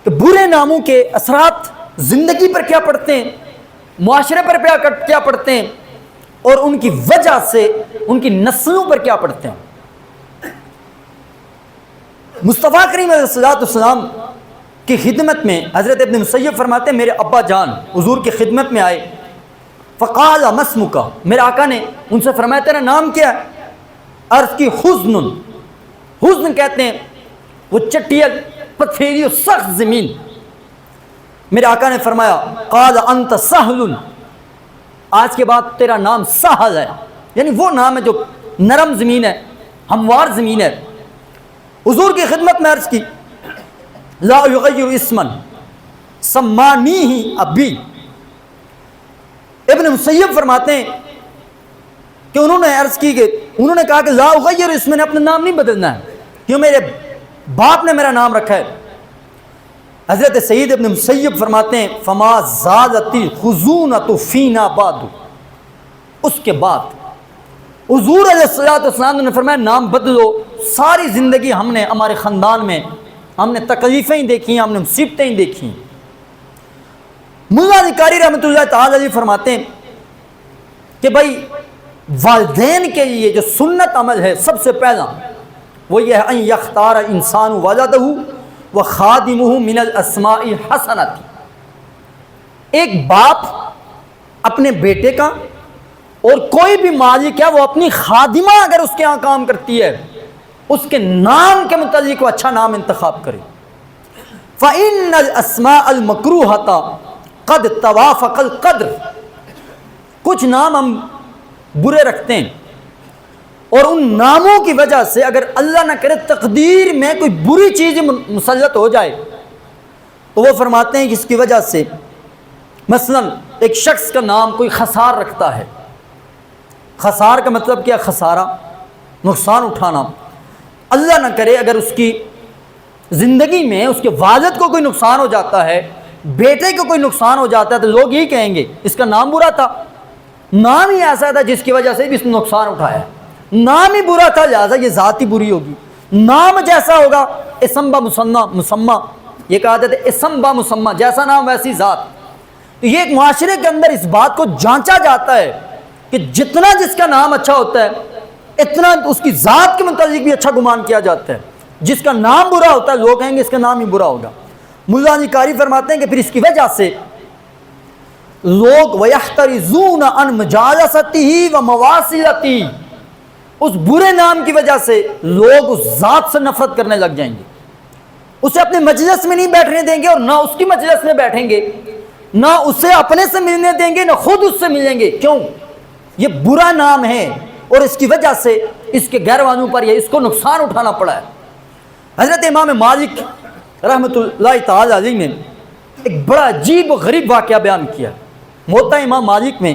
کہ برے ناموں کے اثرات زندگی پر کیا پڑتے ہیں، معاشرے پر کیا پڑتے ہیں، اور ان کی وجہ سے ان کی نسلوں پر کیا پڑتے ہیں۔ مصطفیٰ کریم علیہ السلام کی خدمت میں حضرت ابن مسیب فرماتے ہیں میرے ابا جان حضور کی خدمت میں آئے، فقال ما اسمک، میرے آقا نے ان سے فرمایا تیرا نام کیا ہے؟ عرض کی حزن، حزن کہتے ہیں وہ چٹیل پتھریلی اور سخت زمین۔ میرے آقا نے فرمایا قال انت سہل، آج کے بعد تیرا نام سہل ہے، یعنی وہ نام ہے جو نرم زمین ہے، ہموار زمین ہے۔ حضور کی خدمت میں عرض کی لا یغیر اسما سمانیہ ابی، ابن مسیب فرماتے ہیں کہ انہوں نے عرض کی کہ انہوں نے کہا کہ لا اغیر اسما، نے اپنا نام نہیں بدلنا ہے کیوں میرے باپ نے میرا نام رکھا ہے۔ حضرت سعید ابن مسیب فرماتے ہیں فما زادتی خزونۃ فینا بعد، اس کے بعد حضور علیہ السلام نے فرمایا نام بدلو، ساری زندگی ہم نے ہمارے خاندان میں ہم نے تکلیفیں ہی دیکھی ہیں، ہم نے مصیبتیں ہی دیکھی ہیں۔ ملا علی قاری رحمۃ اللہ تعالی علیہ فرماتے ہیں کہ بھائی والدین کے لیے جو سنت عمل ہے سب سے پہلا وہ یہ ہے ان یختار انسان ولدہ وخادمہ من الاسماء الحسنۃ، ایک باپ اپنے بیٹے کا اور کوئی بھی مالک ہے وہ اپنی خادمہ اگر اس کے یہاں کام کرتی ہے اس کے نام کے متعلق وہ اچھا نام انتخاب کرے۔ فإن الاسماء المکروہۃ قد توافق القدر، کچھ نام ہم برے رکھتے ہیں اور ان ناموں کی وجہ سے اگر اللہ نہ کرے تقدیر میں کوئی بری چیز مسلط ہو جائے تو وہ فرماتے ہیں کہ اس کی وجہ سے مثلا ایک شخص کا نام کوئی خسار رکھتا ہے، خسار کا مطلب کیا؟ خسارہ، نقصان اٹھانا۔ اللہ نہ کرے اگر اس کی زندگی میں اس کے والد کو کوئی نقصان ہو جاتا ہے، بیٹے کو کوئی نقصان ہو جاتا ہے تو لوگ یہی کہیں گے اس کا نام برا تھا، نام ہی ایسا تھا جس کی وجہ سے بھی اس نے نقصان اٹھایا، نام ہی برا تھا لہٰذا یہ ذات ہی بری ہوگی۔ نام جیسا ہوگا اسم با مسمہ، یہ کہا جاتا ہے اسم با مسمہ، جیسا نام ویسی ذات۔ تو یہ ایک معاشرے کے اندر اس بات کو جانچا جاتا ہے کہ جتنا جس کا نام اچھا ہوتا ہے اتنا اس کی ذات کے متعلق بھی اچھا گمان کیا جاتا ہے، جس کا نام برا ہوتا ہے لوگ کہیں گے اس کا نام ہی برا ہوگا۔ ملا علی قاری فرماتے ہیں کہ پھر اس کی وجہ سے لوگ وَيَحْتَرِزُونَ عَنْ مُجَالَسَتِهِ وَمَوَاصِلَتِهِ، اس برے نام کی وجہ سے لوگ اس ذات سے نفرت کرنے لگ جائیں گے، اسے اپنے مجلس میں نہیں بیٹھنے دیں گے اور نہ اس کی مجلس میں بیٹھیں گے، نہ اسے اپنے سے ملنے دیں گے، نہ خود اس سے ملیں گے۔ کیوں؟ یہ برا نام ہے اور اس کی وجہ سے اس کے گھر والوں پر اس کو نقصان اٹھانا پڑا ہے۔ حضرت امام مالک رحمۃ اللہ تعالی علیہ نے ایک بڑا عجیب و غریب واقعہ بیان کیا۔ موطا امام مالک میں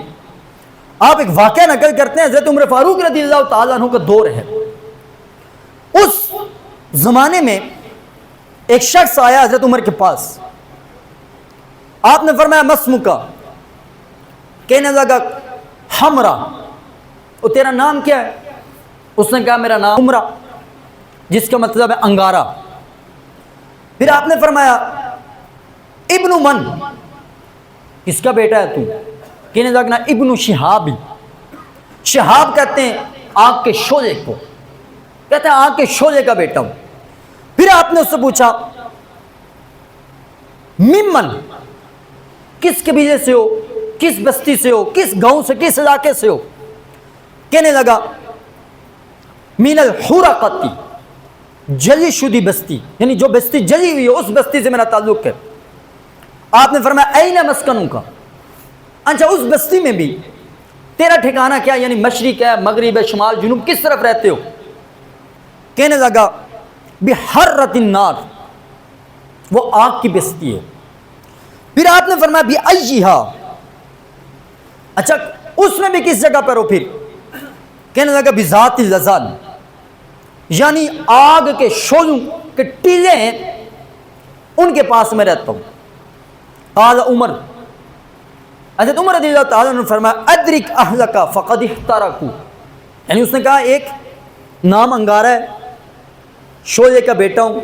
آپ ایک واقعہ نقل کرتے ہیں، حضرت عمر فاروق رضی اللہ تعالیٰ عنہ کا دور ہے۔ اس زمانے میں ایک شخص آیا حضرت عمر کے پاس، آپ نے فرمایا مسمکا، کہنے لگا حمرا، اور تیرا نام کیا ہے؟ اس نے کہا میرا نام عمرہ، جس کا مطلب ہے انگارہ۔ پھر آپ نے فرمایا ابن من، کس کا بیٹا ہے تو؟ کہنے لگنا ابن شہاب، شہاب کہتے ہیں آگ کے شعلے کو، کہتے ہیں آگ کے شعلے کا بیٹا ہوں۔ پھر آپ نے اس سے پوچھا ممن، کس قبیلے سے ہو، کس بستی سے ہو، کس گاؤں سے، کس علاقے سے ہو؟ کہنے لگا من الحرقتی، جلی شدی بستی، یعنی جو بستی جلی ہوئی ہے اس بستی سے میرا تعلق ہے۔ آپ نے فرمایا این مسکنوں کا، اچھا اس بستی میں بھی تیرا ٹھکانہ کیا، یعنی مشرق ہے، مغرب ہے، شمال جنوب، کس طرف رہتے ہو؟ کہنے لگا بحرۃ النار، وہ آگ کی بستی ہے۔ پھر آپ نے فرمایا بأیہا، اچھا اس میں بھی کس جگہ پر ہو؟ پھر کہنے لگا بذات اللذان، یعنی آگ کے شعلوں کے ٹیلے ہیں ان کے پاس میں رہتا ہوں۔ قال عمر، حضرت عمر رضی اللہ تعالیٰ نے فرمایا ادرک اہلک فقد احترقوا، یعنی اس نے کہا ایک نام انگارہ ہے، شعلے کا بیٹا ہوں،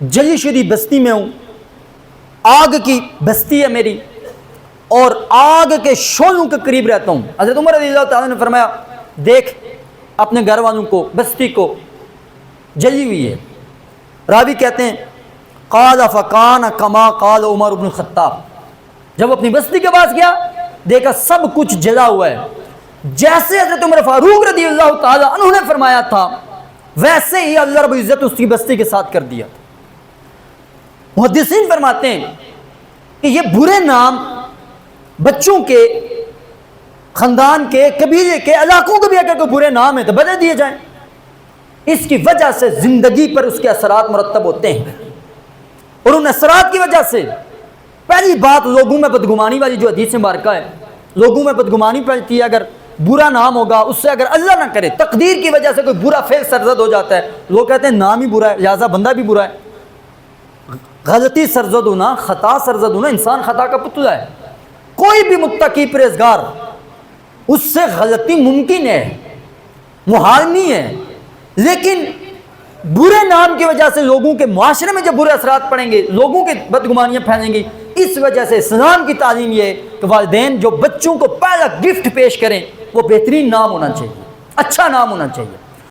جلی شدی بستی میں ہوں، آگ کی بستی ہے میری اور آگ کے شعلوں کے قریب رہتا ہوں. حضرت عمر رضی اللہ تعالیٰ نے فرمایا دیکھ اپنے گھر والوں کو, بستی کو جلی ہوئی ہے. راوی کہتے ہیں قال فکان کما قال عمر بن الخطاب, جب اپنی بستی کے پاس گیا دیکھا سب کچھ جلا ہوا ہے, جیسے حضرت عمر فاروق رضی اللہ تعالیٰ عنہ نے فرمایا تھا ویسے ہی اللہ رب العزت اس کی بستی کے ساتھ کر دیا. محدثین فرماتے ہیں کہ یہ برے نام بچوں کے, خاندان کے, قبیلے کے, علاقوں کے بھی اگر کوئی برے نام ہے تو بدل دیے جائیں. اس کی وجہ سے زندگی پر اس کے اثرات مرتب ہوتے ہیں, اور ان اثرات کی وجہ سے پہلی بات لوگوں میں بدگمانی والی جو حدیث مبارکہ ہے, لوگوں میں بدگمانی پھیلتی ہے. اگر برا نام ہوگا اس سے اگر اللہ نہ کرے تقدیر کی وجہ سے کوئی برا فعل سرزد ہو جاتا ہے, لوگ کہتے ہیں نام ہی برا ہے لہذا بندہ بھی برا ہے. غلطی سرزد ہونا, خطا سرزد ہونا, انسان خطا کا پتلا ہے. کوئی بھی متقی پرہیزگار اس سے غلطی ممکن ہے, محال نہیں ہے, لیکن برے نام کی وجہ سے لوگوں کے معاشرے میں جب برے اثرات پڑیں گے, لوگوں کے بدگمانیاں پھیلیں گی. اس وجہ سے اسلام کی تعلیم یہ ہے کہ والدین جو بچوں کو پہلا گفٹ پیش کریں وہ بہترین نام ہونا چاہیے, اچھا نام ہونا چاہیے.